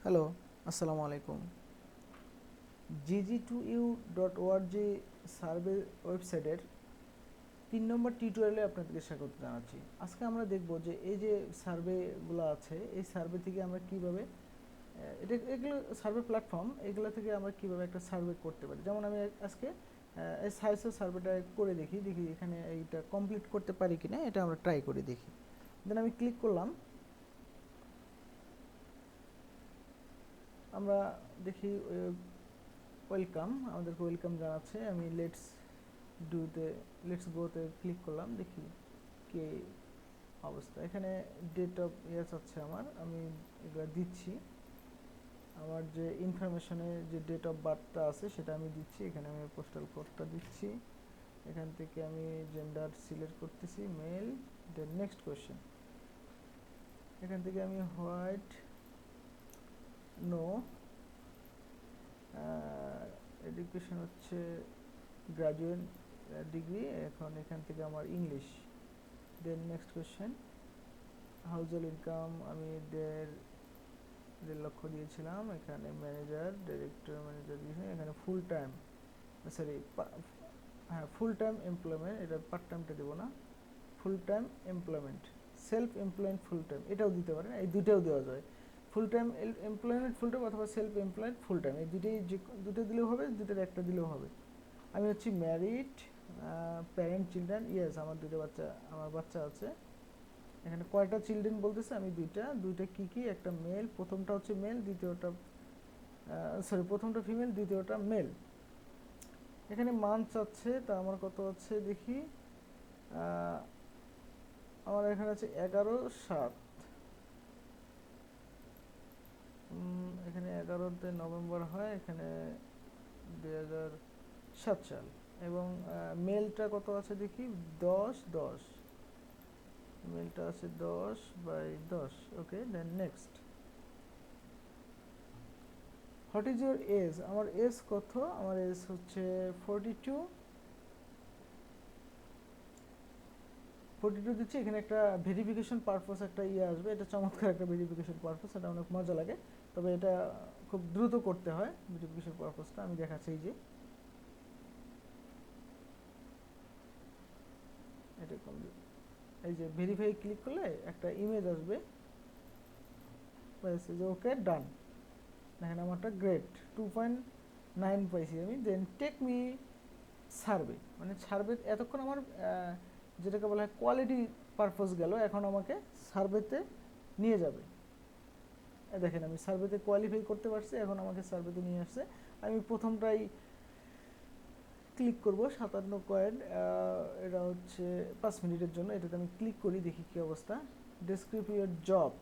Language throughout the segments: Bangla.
হ্যালো, আসসালামু আলাইকুম। gg2u.org সার্ভে ওয়েবসাইটের 3 নম্বর টিউটোরিয়ালে আপনাদেরকে স্বাগত জানাচ্ছি। আজকে আমরা দেখব যে এই যে সার্ভেগুলো আছে, এই সার্ভে থেকে আমরা কিভাবে এগুলো সার্ভে প্ল্যাটফর্ম, এগুলো থেকে আমরা কিভাবে একটা সার্ভে করতে পারি। যেমন আমি আজকে এই সাইজের সার্ভেটা করে দেখি এখানে এইটা কমপ্লিট করতে পারি কিনা, এটা আমরা ট্রাই করে দেখি। দেন আমি ক্লিক করলাম, আমরা দেখি ওয়েলকাম, আমাদেরকে ওয়েলকাম জানাচ্ছে। আমি লেটস গোতে ক্লিক করলাম, দেখি কি অবস্থা। এখানে ডেট অফ ইয়ার্স আছে আমার, আমি এগুলো দিচ্ছি। আমার যে ইনফরমেশনে যে ডেট অফ বার্থটা আছে সেটা আমি দিচ্ছি। এখানে আমি পোস্টাল কোডটা দিচ্ছি। এখান থেকে আমি জেন্ডার সিলেক্ট করতেছি, মেল। দেন নেক্সট কোয়েশ্চেন, এখান থেকে আমি হোয়াইট, নো। এডুকেশন হচ্ছে গ্রাজুয়েট ডিগ্রি। এখন এখান থেকে আমার English. Then next question, household income আমি 1.5 লক্ষ দিয়েছিলাম। এখানে ম্যানেজার, ডাইরেক্টর ম্যানেজার দিয়েছিলাম। এখানে ফুল টাইম, সরি, হ্যাঁ ফুল টাইম এমপ্লয়মেন্ট, এটা পার্ট টাইমটা দেবো না, full time employment, self employed full time, এটাও দিতে পারেন, এই দুইটাও দেওয়া যায়। Full time employment full time অথবা সেলফ এমপ্লয়েড ফুল টাইম, এই দুটো দিলেও হবে, দুটোর একটা দিলেও হবে। আমি হচ্ছি ম্যারিড, প্যারেন্ট, চিলড্রেন, ইয়েস আমার বাচ্চা আছে। এখানে কয়টা চিলড্রেন বলতেছে, আমি দুইটা কি একটা মেল, প্রথমটা হচ্ছে মেল, দ্বিতীয়টা প্রথমটা ফিমেল, দ্বিতীয়টা মেল। এখানে মান্থ আছে, তা আমার কত আছে দেখি। আমার এখানে আছে 11/7। এখানে 11তে নভেম্বর হয়, এখানে 2007 সাল। এবং মেলটা কত আছে দেখি, 10/10, মেলটা আছে 10/10। Okay, then next. What is your age, আমার এজ কত, আমার এজ হচ্ছে 42 দিচ্ছি। এখানে একটা ভেরিফিকেশন পারপাস একটা আসবে, এটা চমৎকার একটা ভেরিফিকেশন পারপাস, এটা অনেক মজা লাগে, তবে এটা খুব দ্রুত করতে হয় ভেরিফিকেশন পারপাসটা। আমি দেখাচ্ছি, এটা এই যে ভেরিফাই ক্লিক করলে একটা ইমেজ আসবে, যে ওকে ডান। দেখেন আমারটা গ্রেড 2.9 পাইছি আমি। দেন টেক মি সার্ভে, মানে সার্ভে এতক্ষণ আমার যেটাকে বলা হয় কোয়ালিটি পারপাস গেল, এখন আমাকে সার্ভেতে নিয়ে যাবে। দেখেন আমি সার্ভেতে কোয়ালিফাই করতে পারছি, এখন আমাকে সার্ভেতে নিয়ে আসছে। আমি প্রথমটাই ক্লিক করব, 57 কয়েন, এটা হচ্ছে 5 মিনিটের জন্য। এটাতে আমি ক্লিক করি, দেখি কি অবস্থা। ডেসক্রিপ ইউর জব,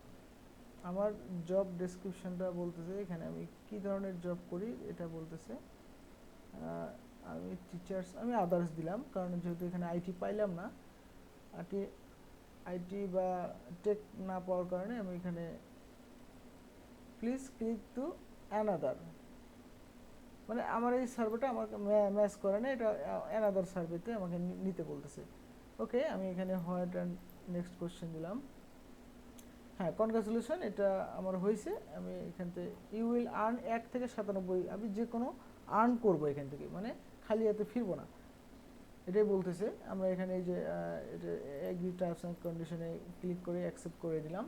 আমার জব ডেসক্রিপশনটা বলতেছে, এখানে আমি কি ধরনের জব করি এটা বলতেছে। আমি টিচার্স, আমি আদার্স দিলাম, কারণ যেহেতু এখানে আইটি পাইলাম না, আইটি বা টেক না পাওয়ার কারণে আমি এখানে প্লিজ ক্লিক টু অ্যানাদার, মানে আমার এই সার্ভেটা আমাকে ম্যাচ করে না, এটা অ্যানাদার সার্ভেতে আমাকে নিতে বলতেছে। ওকে, আমি এখানে হোয়াইট অ্যান্ড নেক্সট কোশ্চেন দিলাম। হ্যাঁ, কনগ্রাচুলেশন, এটা আমার হয়েছে। আমি এখান থেকে ইউ উইল আর্ন 1 থেকে 97, আমি যে কোনো আর্ন করবো এখান থেকে, মানে খালি হাতে ফিরবো না, এটাই বলতেছে। আমরা এখানে এই যে এটা এগ্রি টার্মস অ্যান্ড কন্ডিশনে ক্লিক করে অ্যাকসেপ্ট করে দিলাম।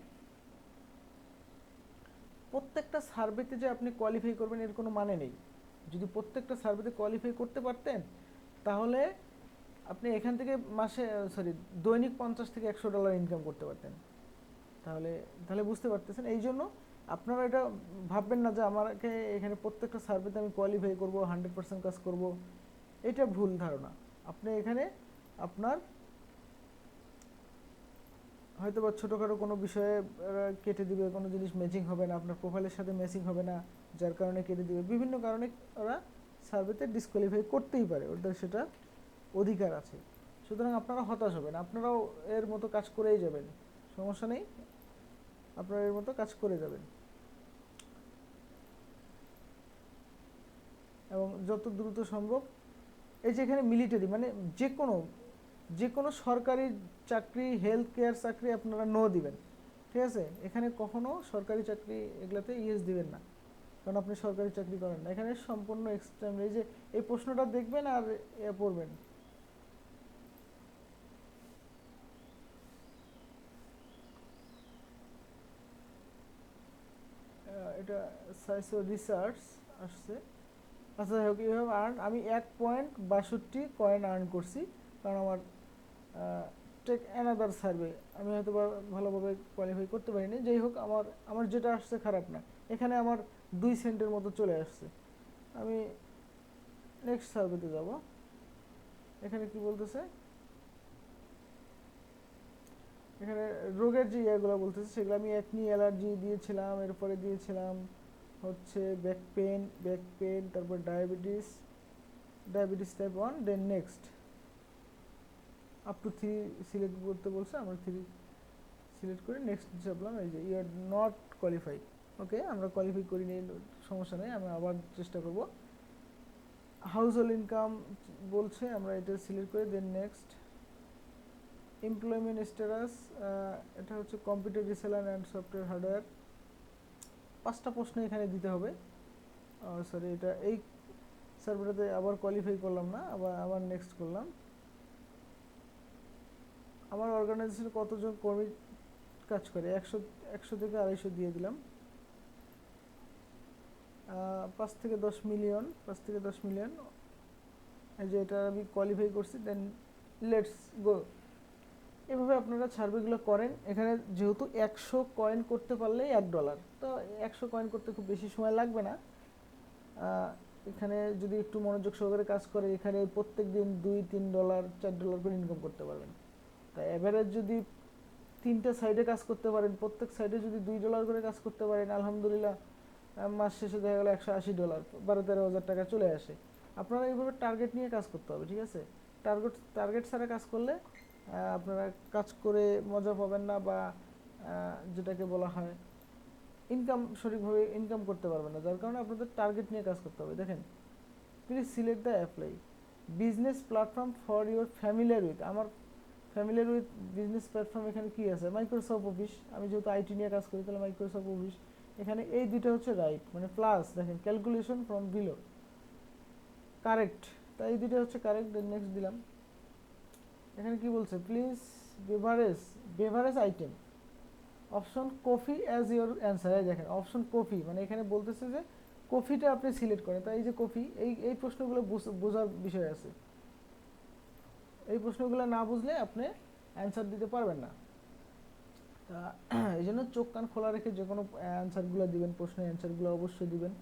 প্রত্যেকটা সার্ভেতে যে আপনি কোয়ালিফাই করবেন এর কোনো মানে নেই। যদি প্রত্যেকটা সার্ভেতে কোয়ালিফাই করতে পারতেন, তাহলে আপনি এখান থেকে দৈনিক $50 থেকে $100 ইনকাম করতে পারতেন। তাহলে তাহলে বুঝতে পারতেছেন। এই জন্য আপনারা এটা ভাববেন না যে আমাকে এখানে প্রত্যেকটা সার্ভেতে আমি কোয়ালিফাই করব, 100% কাজ করব, এটা ভুল ধারণা। আপনি এখানে আপনার হয়তো বা ছোটোখাটো কোনো বিষয়ে কেটে দিবে, কোনো জিনিস ম্যাচিং হবে না, আপনার প্রোফাইলের সাথে ম্যাচিং হবে না, যার কারণে কেটে দিবে। বিভিন্ন কারণে ওরা সার্ভেতে ডিসকোয়ালিফাই করতেই পারে, ওদের সেটা অধিকার আছে। সুতরাং আপনারা হতাশ হবেন, আপনারাও এর মতো কাজ করেই যাবেন, সমস্যা নেই, আপনারা এর মতো কাজ করে যাবেন। এবং যত দ্রুত সম্ভব, এই যে এখানে মিলিটারি, মানে যে কোনো সরকারি চাকরি, হেলথ কেয়ার চাকরি আপনারা নো দিবেন, ঠিক আছে, এখানে কখনো সরকারি চাকরি এগুলাতে ইয়েস দিবেন না, কারণ আপনি সরকারি চাকরি করেন না। এখানে সম্পূর্ণ এক্সট্রিম, এই যে এই প্রশ্নটা দেখবেন আর এ পড়বেন। এটা সাইসো রিসার্চ আসছে। আচ্ছা হোক, ইউ হ্যাভ আর্ন, আমি 1.62 কয়েন আর্ন করছি, কারণ আমার টেক অ্যানাদার সার্ভে আমি হয়তো ভালোভাবে কোয়ালিফাই করতে পারিনি। যাই হোক, আমার আমার যেটা আসছে খারাপ না, এখানে আমার 2 সেন্টের মতো চলে আসছে। আমি নেক্সট সার্ভেতে যাব। এখানে কি বলতেছে, এখানে রোগের যে ইয়েগুলো বলতেছে সেগুলো আমি একনি অ্যালার্জি দিয়েছিলাম, এরপরে দিয়েছিলাম হচ্ছে ব্যাক পেন, তারপর diabetes type 1, then next up to 3 select করতে বলছে, আমরা 3 সিলেক্ট করে নেক্সট চাপলাম। এই যে ইউ আর নট কোয়ালিফাইড, ওকে আমরা কোয়ালিফাই করিনি, সমস্যা নেই, আমি আবার চেষ্টা করব। হাউস হোল্ড ইনকাম বলছে, আমরা এটা সিলেক্ট করে দেন নেক্সট। এমপ্লয়মেন্ট স্ট্যাটাস, এটা হচ্ছে computer reseller and software hardware. 5টা প্রশ্ন এখানে দিতে হবে। সরি, এটা এই সার্ভেটাতে আবার কোয়ালিফাই করলাম না, আবার নেক্সট করলাম। আমার অর্গানাইজেশনে কতজন কর্মী কাজ করে, 100 থেকে 250 দিয়ে দিলাম। 5 থেকে 10 মিলিয়ন, এই যে এটা আমি কোয়ালিফাই করছি, দেন লেটস গো। এভাবে আপনারা সার্ভেগুলো করেন। এখানে যেহেতু 100 কয়েন করতে পারলেই $1, তো 100 কয়েন করতে খুব বেশি সময় লাগবে না। এখানে যদি একটু মনোযোগ সহকারে কাজ করে, এখানে প্রত্যেক দিন $2-3 $4 করে ইনকাম করতে পারবেন। তাই অ্যাভারেজ যদি 3টা সাইডে কাজ করতে পারেন, প্রত্যেক সাইডে যদি $2 করে কাজ করতে পারেন, আলহামদুলিল্লাহ মাস শেষে দেখা গেল $180, 12-13 হাজার টাকা চলে আসে। আপনারা এইভাবে টার্গেট নিয়ে কাজ করতে হবে, ঠিক আছে? টার্গেট ছাড়া কাজ করলে আপনারা কাজ করে মজা পাবেন না, বা যেটাকে বলা হয় সঠিকভাবে ইনকাম করতে পারবেন না, যার কারণে আপনাদের টার্গেট নিয়ে কাজ করতে হবে। দেখেন, please select the apply business platform for your familiar with. আমার ফ্যামিলিয়ার উইথ বিজনেস প্ল্যাটফর্ম এখানে কি আছে, মাইক্রোসফট অফিস। আমি যেহেতু আইটি নিয়ে কাজ করি, তাহলে মাইক্রোসফট অফিস। এখানে এই দুইটা হচ্ছে রাইট, মানে প্লাস দেখেন ক্যালকুলেশন ফ্রম বিলো কারেক্ট, তাই এই দুইটা হচ্ছে কারেক্ট। নেক্সট দিলাম। এখানে কি বলছে, please beverage item option coffee as your answer. এই দেখেন অপশন কফি, মানে এখানে বলতেছে যে কফিটা আপনি সিলেক্ট করেন। তাই এই যে কফি, এই প্রশ্নগুলো বোঝার বিষয় আছে। এই প্রশ্নগুলো না বুঝলে আপনি অ্যান্সার দিতে পারবেন না। তা এই জন্য চোখ কান খোলা রেখে যে কোনো অ্যান্সারগুলো দিবেন, প্রশ্নের অ্যান্সারগুলো অবশ্যই দিবেন।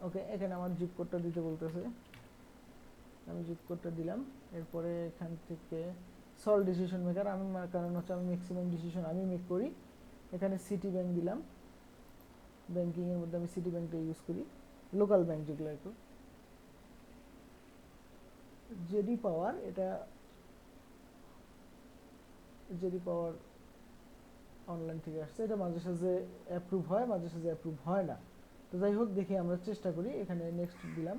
ওকে, এখানে আমার জিপ কোডটা দিতে বলতেছে, আমি জিপ কোডটা দিলাম। এরপরে এখান থেকে সল ডিসিশন মেকার, আমি কারণ হচ্ছে আমি ম্যাক্সিমাম ডিসিশন আমি মেক করি। এখানে সিটি ব্যাংক দিলাম, ব্যাংকিংয়ের মধ্যে আমি সিটি ব্যাংকটা ইউজ করি, লোকাল ব্যাংক যেগুলো একটু। জেডি পাওয়ার, এটা জেডি পাওয়ার অনলাইন থেকে আসছে। এটা মাঝে সাঝে অ্যাপ্রুভ হয়, মাঝে সাঝে অ্যাপ্রুভ হয় না। তো যাই হোক, দেখি আমরা চেষ্টা করি। এখানে নেক্সট দিলাম।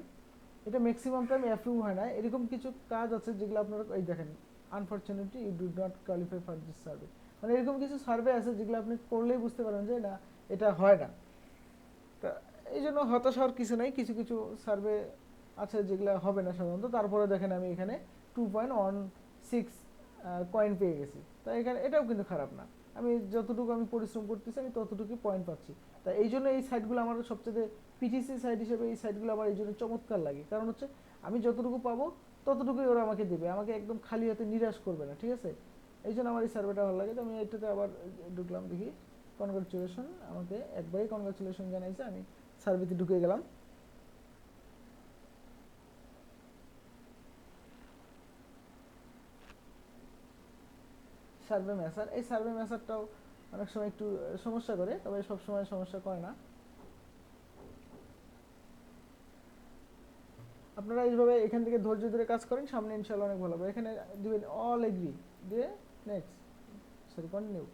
এটা ম্যাক্সিমাম টাইম অ্যাপ্রুভ হয় না। এরকম কিছু কাজ আছে যেগুলো আপনারা এই দেখেন, unfortunately you do not qualify for this survey, মানে এরকম কিছু সার্ভে আছে যেগুলো আপনি করলেই বুঝতে পারেন যে না, এটা হয় না। তা এই জন্য হতাশ হওয়ার কিছু নাই। কিছু কিছু সার্ভে আছে যেগুলো হবে না সাধারণত, তারপরে দেখেন আমি এখানে 2.16 কয়েন পেয়ে গেছি। তাই এখানে এটাও কিন্তু খারাপ না। আমি যতটুকু আমি পরিশ্রম করতেছি, আমি ততটুকু পয়েন্ট পাচ্ছি। তাই এই জন্য এই সাইটগুলো আমার সবচেয়ে পিটিসি সাইট হিসেবে এই সাইটগুলো আমার এই জন্য চমৎকার লাগে, কারণ হচ্ছে আমি যতটুকু পাবো ততটুকুই ওরা আমাকে দেবে, আমাকে একদম খালি হাতে নিরাশ করবে না, ঠিক আছে? এই জন্য আমার এই সার্ভেটা ভালো লাগে। তো আমি এটাতে আবার ঢুকলাম, দেখি কনগ্রাচুলেশন, আমাকে একবারই কনগ্রাচুলেশন জানাইছে। আমি সার্ভেতে ঢুকে গেলাম। সার্ভে ম্যাসার, এই সার্ভে ম্যাসারটাও অনেক সময় একটু সমস্যা করে, তবে সব সময় সমস্যা করে না। আপনারা এইভাবে এখান থেকে ধৈর্য ধরে কাজ করেন, সামনে ইনশাআল্লাহ অনেক ভালো হবে। এখানে দিবেন অল এগ্রি, দিয়ে নেক্সট, সরি কন্টিনিউ।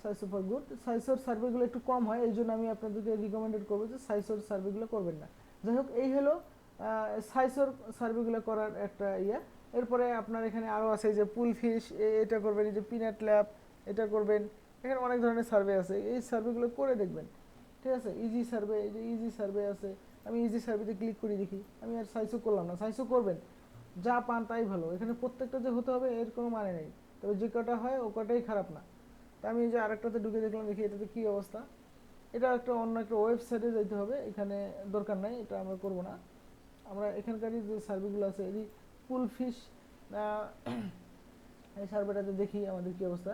সাইসো ফর গুড। সাইসোর সার্ভেগুলো একটু কম হয়, এই জন্য আমি আপনাদেরকে রিকমেন্ডেড করবো যে সাইসোর সার্ভেগুলো করবেন না। যাই হোক, এই হলো সাইসোর সার্ভেগুলো করার একটা ইয়া। এরপরে আপনার এখানে আরও আছে যে পুল ফিশ, এটা করবেন, এই যে পিনাট ল্যাব এটা করবেন। এখানে অনেক ধরনের সার্ভে আছে, এই সার্ভেগুলো করে দেখবেন, ঠিক আছে। ইজি সার্ভে, এই যে ইজি সার্ভে আছে, আমি ইজি সার্ভেতে ক্লিক করি দেখি, আমি আর সাইসো করলাম না। সাইসো করবেন, যা পান তাই ভালো, এখানে প্রত্যেকটা যে হতে হবে এর কোনো মানে নেই, তবে যে কটা হয় ও কটাই খারাপ না। তা আমি এই যে আরেকটাতে ঢুকে দেখলাম, দেখি এটাতে কী অবস্থা। এটা একটা অন্য একটা ওয়েবসাইটে যেতে হবে, এখানে দরকার নাই, এটা আমরা করব না। আমরা এখানকারই যে সার্ভেগুলো আছে, এই পুল ফিশ এই সার্ভেটাতে দেখি আমাদের কী অবস্থা।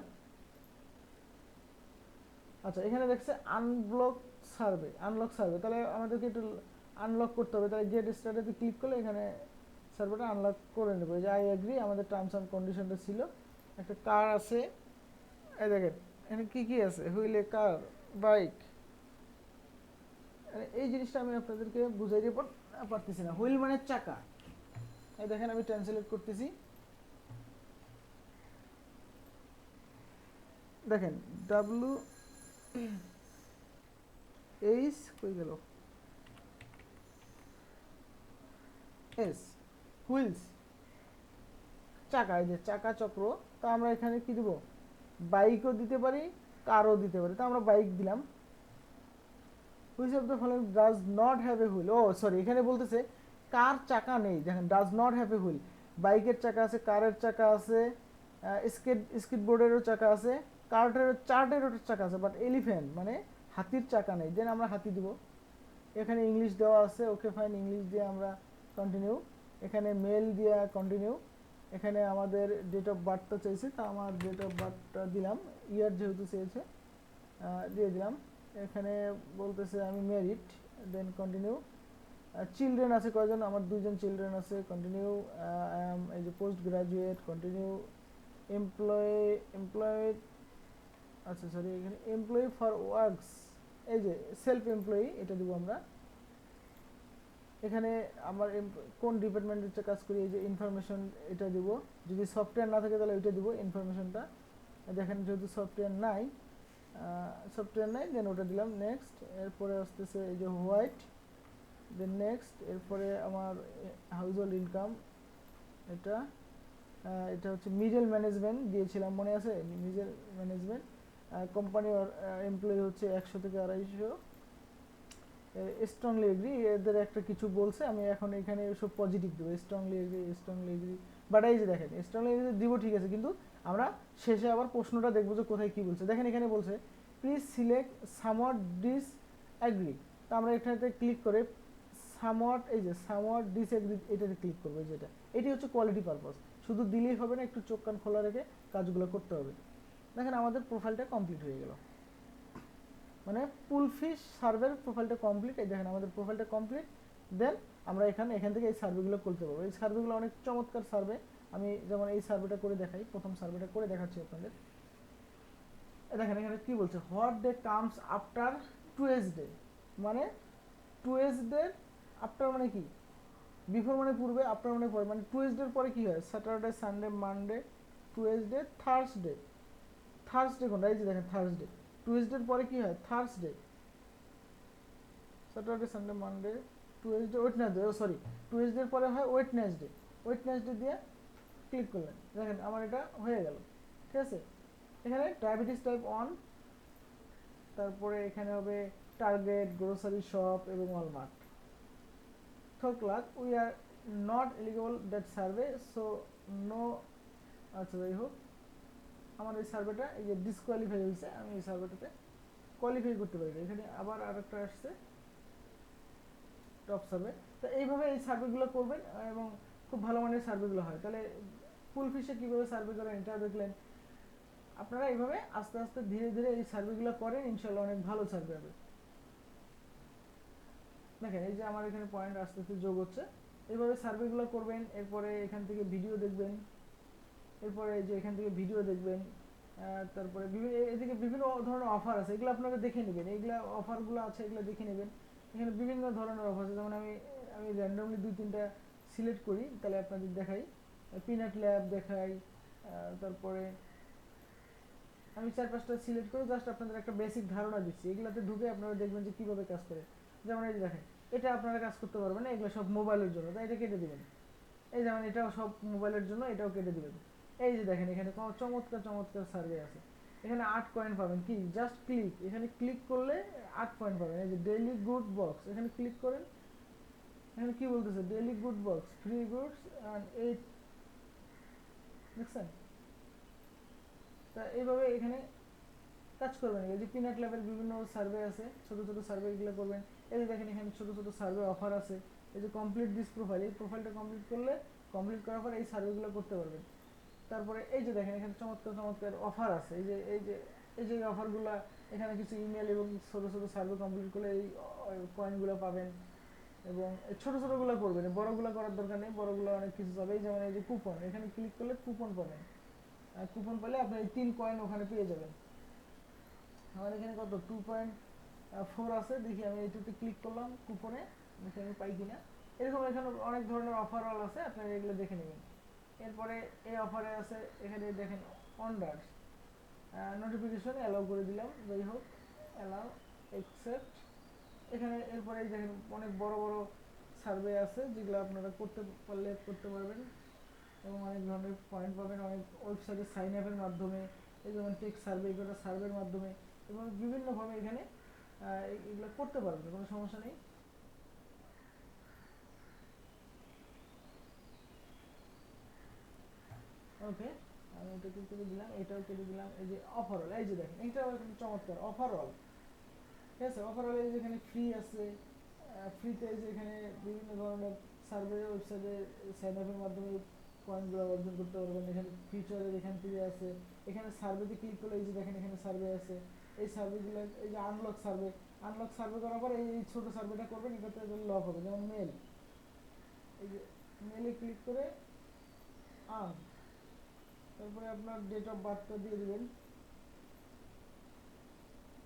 আচ্ছা, এখানে দেখছে আনব্লক সার্ভে, আনলক সার্ভে, তাহলে আমাদেরকে একটু আনলক করতে হবে। তাহলে গেট স্টার্টেতে ক্লিক করলে এখানে সার্ভেটা আনলক করে নেবো। এই যে আই এগ্রি, আমাদের টার্মস অ্যান্ড কন্ডিশনটা ছিল। একটা কার আছে, এই দেখেন এখানে কী কী আছে, হুইলে কার, বাইক, এই জিনিসটা আমি আপনাদেরকে বুঝাইতে পারতেছি না। হুইল মানে চাকা, এই দেখেন আমি ট্রান্সলেট করতেছি, দেখেন ডাব্লু এইচ কই গেল, এস, হুইলস, চাকা, এই যে চাকা চক্র। তো আমরা এখানে কি দিব, বাইকও দিতে পারি, কারও দিতে পারি, তো আমরা বাইক দিলাম। Which of the following does not have a wheel, oh sorry, এখানে বলতেছে কার চাকা নেই, দেখেন does not have a wheel. বাইকের চাকা আছে, কারের চাকা আছে, স্কেটবোর্ডেরও চাকা আছে, চার্টেরও চাকা আছে, বাট এলিফ্যান্ট মানে হাতির চাকা নেই। দেন আমরা হাতি দিব। এখানে ইংলিশ দেওয়া আছে, ওকে ফাইন, ইংলিশ দিয়ে আমরা কন্টিনিউ। এখানে মেল দিয়ে কন্টিনিউ। এখানে আমাদের ডেট অফ বার্থটা চাইছে, তা আমার ডেট অফ বার্থটা দিলাম, ইয়ার যেহেতু চেয়েছে দিয়ে দিলাম। এখানে বলতেছে আমি ম্যারিড, দেন কন্টিনিউ। চিলড্রেন আছে কয়জন, আমার 2জন চিলড্রেন আছে, কন্টিনিউ। এই যে পোস্ট গ্রাজুয়েট, কন্টিনিউ। এমপ্লয়েড, আচ্ছা সরি, এখানে এমপ্লয়ি ফর ওয়ার্কস, এই যে সেলফ এমপ্লয়ি, এটা দিব আমরা। এখানে আমার কোন ডিপার্টমেন্টে কাজ করি, এই যে ইনফরমেশন, এটা দিব। যদি সফটওয়্যার না থাকে তাহলে ওইটা দিব ইনফরমেশনটা। দেখেন যেহেতু সফটওয়্যার নাই, দেন ওটা দিলাম, নেক্সট। এরপরে আসতেছে এই যে হোয়াইট, দেন নেক্সট। এরপরে আমার হাউস হোল্ড ইনকাম, এটা এটা হচ্ছে মিডল ম্যানেজমেন্ট দিয়েছিলাম, মনে আছে, মিডল ম্যানেজমেন্ট। কোম্পানি এমপ্লয়ি হচ্ছে 100 থেকে 250। স্ট্রংলি এগ্রি, এদের একটা কিছু বলছে, আমি এখন এখানে সব পজিটিভ দেবো, strongly agri, strongly agri. But এই যে দেখেন স্ট্রংলি এগ্রি দিব, ঠিক আছে, কিন্তু আমরা শেষে আবার প্রশ্নটা দেখবো যে কোথায় কি বলছে। দেখেন এখানে বলছে please select somewhat disagree, তো আমরা এখানে ক্লিক করে সামওয়াট, এই যে সামওয়াট ডিস অ্যাগ্রি, এটাতে ক্লিক করবো। যেটা এটি হচ্ছে কোয়ালিটি পারপাস, শুধু দিলেই হবে না, একটু চোখ কান খোলা রেখে কাজগুলো করতে হবে। দেখেন আমাদের প্রোফাইলটা কমপ্লিট হয়ে গেল, মানে পুলফিশ সার্ভের প্রোফাইলটা কমপ্লিট। এই দেখেন আমাদের প্রোফাইলটা কমপ্লিট। দেন আমরা এখান থেকে এই সার্ভেগুলো করতে পারবো। এই সার্ভেগুলো অনেক চমৎকার সার্ভে। আমি যেমন এই সার্ভেটা করে দেখাই, প্রথম সার্ভেটা করে দেখাচ্ছি আপনাদের। দেখেন এখানে কি বলছে, what day comes after Tuesday, মানে টুয়েসডে আফটার মানে কি, বিফোর মানে পূর্বে, আফটার মানে পরে, মানে টুয়েসডের পরে কি হয়, Saturday, Sunday, Monday, Tuesday, Thursday. Thursday কোনটা, এই যে দেখেন থার্সডে, টুয়েসডের পরে কি হয়, Thursday, Saturday, Sunday, Monday, Tuesday, Wednesday, oh sorry, টুয়েসডের পরে হয় ওয়েডনেসডে। ওয়েডনেসডে দিয়ে ক্লিক করলেন, দেখেন আমার এটা হয়ে গেল, ঠিক আছে। এখানে ডায়াবেটিস টাইপ 1, তারপরে এখানে হবে টার্গেট, গ্রোসারি শপ এবং Walmart. Thank luck we are not eligible that survey, so no. আচ্ছা যাই হোক, আমার এই সার্ভেটা এই যে ডিসকোয়ালিফাই হয়েছে, আমি এই সার্ভেটাতে কোয়ালিফাই করতে পারি। এখানে আবার আরেকটা আসছে টপ সার্ভে। তো এইভাবে এই সার্ভেগুলো করবেন এবং খুব ভালো মানের সার্ভেগুলো হয়। তাহলে ফুল ফিশে কীভাবে সার্ভে করেন এটা দেখলেন। আপনারা এইভাবে আস্তে আস্তে ধীরে ধীরে এই সার্ভেগুলো করেন, ইনশাল্লাহ অনেক ভালো সার্ভে হবে। দেখেন এই যে আমার এখানে পয়েন্ট আস্তে আস্তে যোগ হচ্ছে, এইভাবে সার্ভেগুলো করবেন। এরপরে এখান থেকে ভিডিও দেখবেন, এরপরে এই যে এখান থেকে ভিডিও দেখবেন, তারপরে এদিকে বিভিন্ন ধরনের অফার আছে, এগুলো আপনারা দেখে নেবেন। এইগুলা অফারগুলো আছে, এগুলো দেখে নেবেন। এখানে বিভিন্ন ধরনের অফার আছে, যেমন আমি র্যান্ডমলি 2-3টা সিলেক্ট করি, তাহলে আপনাদের দেখাই। পিনাট ল্যাব দেখাই, তারপরে আমি 4-5টা সিলেক্ট করে জাস্ট আপনাদের একটা বেসিক ধারণা দিচ্ছি, এগুলাতে ঢুকে আপনারা দেখবেন যে কীভাবে কাজ করে। যেমন এই যে দেখেন, এটা আপনারা কাজ করতে পারবেন না, এগুলো সব মোবাইলের জন্য, তাই এটা কেটে দেবেন। এই যেমন এটাও সব মোবাইলের জন্য, এটাও কেটে দেবেন। এই যে দেখেন এখানে চমৎকার চমৎকার সার্ভে আছে, এখানে 8 কয়েন পাবেন। কি জাস্ট ক্লিক, এখানে ক্লিক করলে 8 পয়েন্ট পাবেন। এই যে ডেইলি গুড বক্স, এখানে ক্লিক করেন, এখানে কি বলতেছে, daily good box free goods and 8, দেখছেন? তা এইভাবে এখানে কাজ করবেন। এই যে পিনাট ল্যাবের বিভিন্ন সার্ভে আছে, ছোট ছোট সার্ভে, এগুলো করবেন। এই যে দেখেন এখানে ছোট ছোট সার্ভে অফার আছে। এই যে কমপ্লিট দিস প্রোফাইল, এই প্রোফাইলটা কমপ্লিট করলে, কমপ্লিট করার পর এই সার্ভেগুলো করতে পারবেন। তারপরে এই যে দেখেন এখানে চমৎকার চমৎকার অফার আছে। এই যে অফারগুলো, এখানে কিছু ইমেল এবং ছোট ছোট সার্ভে কমপ্লিট করলে এই কয়েনগুলো পাবেন। এবং এই ছোট ছোটগুলো করবেন, বড়গুলো করার দরকার নেই, বড়গুলো অনেক কিছু পাবে। যেমন এই যে কুপন, এখানে ক্লিক করলে কুপন পাবেন, আর কুপন পেলে আপনি এই 3 কয়েন ওখানে পেয়ে যাবেন। আমার এখানে কত 2.4 আছে, দেখি আমি এইটাতে ক্লিক করলাম কুপনে, দেখি আমি পাই কিনা। এরকম এখানে অনেক ধরনের অফার আছে, আপনারা এগুলো দেখে নেবেন। এরপরে এই অফারে আছে, এখানে দেখেন অন্ডার নোটিফিকেশন অ্যালাউ করে দিলাম, যাই হোক অ্যালাউ অ্যাকসেপ্ট। এখানে এরপরে দেখেন অনেক বড় বড় সার্ভে আছে, যেগুলো আপনারা করতে পারলে করতে পারবেন এবং অনেক ধরনের পয়েন্ট পাবেন অনেক ওয়েবসাইটে সাইন আপের মাধ্যমে, এই যেমন টেক সার্ভে, এগুলো সার্ভের মাধ্যমে এবং বিভিন্নভাবে এখানে এগুলো করতে পারবেন, কোনো সমস্যা নেই। ওকে, আমি এটাকে কেটে দিলাম, এটাও কেটে দিলাম। এই যে অফারঅল, এই যে দেখেন এইটাও একটা চমৎকার অফারঅল, ঠিক আছে? ওভারঅল এই যে এখানে ফ্রি আছে, ফ্রিতে যে এখানে বিভিন্ন ধরনের সার্ভে ওয়েবসাইটে সাইন আপের মাধ্যমে পয়েন্টগুলো অর্জন করতে পারবেন। এখানে ফিচারের এখান থেকে আছে, এখানে সার্ভেতে ক্লিক করলে এই যে দেখেন এখানে সার্ভে আছে। এই সার্ভেগুলো, এই যে আনলক সার্ভে, আনলক সার্ভে করার পর এই ছোটো সার্ভেটা করবেন, এটাতে লক হবে। যেমন মেল, এই যে মেলে ক্লিক করে আন, তারপরে আপনার ডেট অফ বার্থটা দিয়ে দেবেন।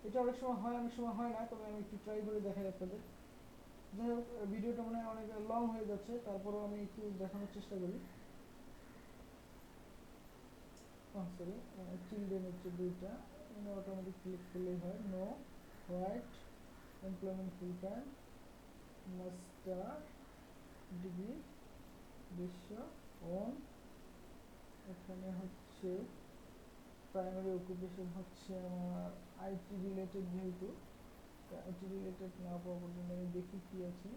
এটা অনেক সময় হয়, অনেক সময় হয় না, তবে আমি একটু ট্রাই করে দেখাই আপনাদের। যাই হোক, ভিডিওটা মনে হয় অনেক লং হয়ে যাচ্ছে, তারপরেও আমি একটু দেখানোর চেষ্টা করি। সরি, চিলড্রেন হচ্ছে দুইটা, অটোমেটিক ক্লিক করলেই হয়। No white employment full time master degree বিশ্ব ওন, এখানে হচ্ছে প্রাইমারি অকুপেশন হচ্ছে আমার আইটি রিলেটেড, যেহেতু আইটি রিলেটেড না পাওয়া পর্যন্ত আমি দেখি কি আছে।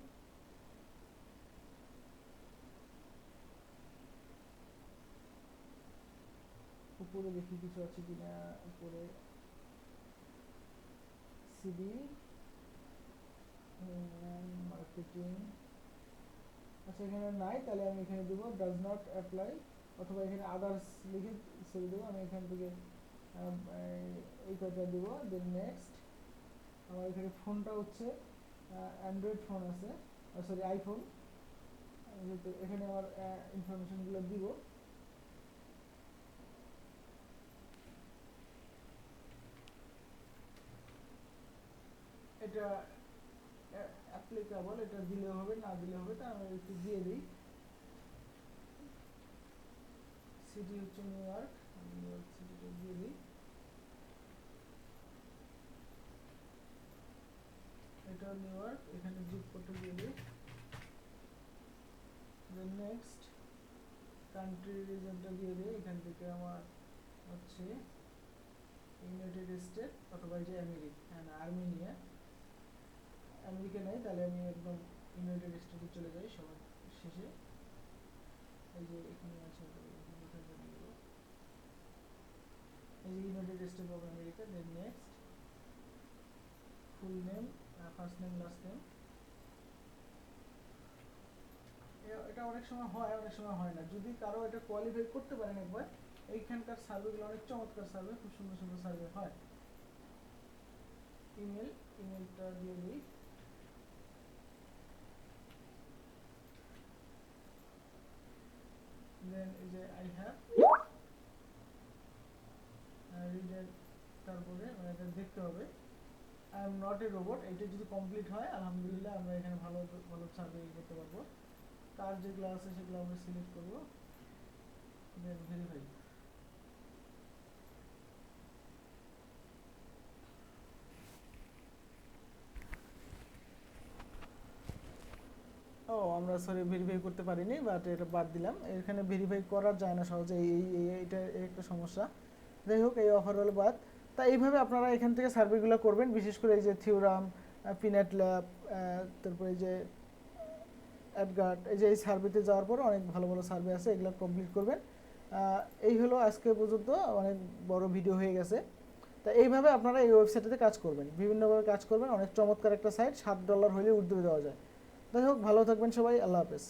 উপরে দেখি কিছু আছে কিনা, উপরে সিডি মার্কেটিং, আচ্ছা এখানে নাই, তাহলে আমি এখানে দেবো ডাজ নট অ্যাপ্লাই, অথবা এখানে আদার্স লিখে ছেড়ে দেবো। আমি এখান থেকে এই কয়টা দেবো। দেন নেক্সট, আমার এখানে ফোনটা হচ্ছে অ্যান্ড্রয়েড ফোন আছে, সরি আইফোন, যেহেতু এখানে আমার ইনফরমেশনগুলো দিব। এটা অ্যাপ্লিকেবল, এটা দিলে হবে না দিলে হবে, তা আমি একটু দিয়ে দিই। সিটি হচ্ছে নিউ ইয়র্ক, আমি নিউ ইয়র্ক সিটিটা দিয়ে দিই। এটা নিউ ইয়র্ক, এখানে জিপ কোডটা দিয়ে দিই। দেন নেক্সট, কান্ট্রি রিজনটা দিয়ে দিই। এখান থেকে আমার হচ্ছে ইউনাইটেড স্টেট অথবা যে আমেরিকা, না আর্মেনিয়া, আমেরিকা নেই, তাহলে আমি একদম ইউনাইটেড স্টেটে চলে যাই সবার শেষে। এই যে এখানে আছে, এই যে United State of America. Then next, full name, first name last name. এটা অনেক সময় হয়, অনেক সময় হয় না। যদি কারো এটা কোয়ালিফাই করতে পারেন একবার, এইখানকার সার্ভেগুলো অনেক চমৎকার সার্ভে, খুব সুন্দর সুন্দর সার্ভে হয়। ইমেল, ইমেলটা দিয়ে দিই। দেন এই যে আই হ্যাভ রিডেড, তারপরে এটা দেখতে হবে I am not a robot. এটা যদি কমপ্লিট হয় আলহামদুলিল্লাহ, আমরা এখানে ভালো ভালো সার্ভে করতে পারবো। তার যেগুলো আছে সেগুলো আমরা সিলেক্ট করবো, দেন ভেরিফাই। আমরা সরি ভেরিফাই করতে পারিনি, বাট এটা বাদ দিলাম। এখানে ভেরিফাই করা যায় না সহজে, এইটা একটা সমস্যা। যাই হোক, এই অফার হলো বাদ। তা এইভাবে আপনারা এখান থেকে সার্ভেগুলো করবেন, বিশেষ করে এই যে থিওরাম, পিনেট ল্যাব, তারপরে এই যে অ্যাডগার্ড, এই যে এই সার্ভেতে যাওয়ার পর অনেক ভালো ভালো সার্ভে আছে, এগুলো কমপ্লিট করবেন। এই হলো আজকে পর্যন্ত, অনেক বড় ভিডিও হয়ে গেছে। তা এইভাবে আপনারা এই ওয়েবসাইটে কাজ করবেন, বিভিন্নভাবে কাজ করবেন। অনেক চমৎকার একটা সাইট, $7 হলে উর্দু দেওয়া যায়। যাই হোক, ভালো থাকবেন সবাই, আল্লাহ হাফেজ।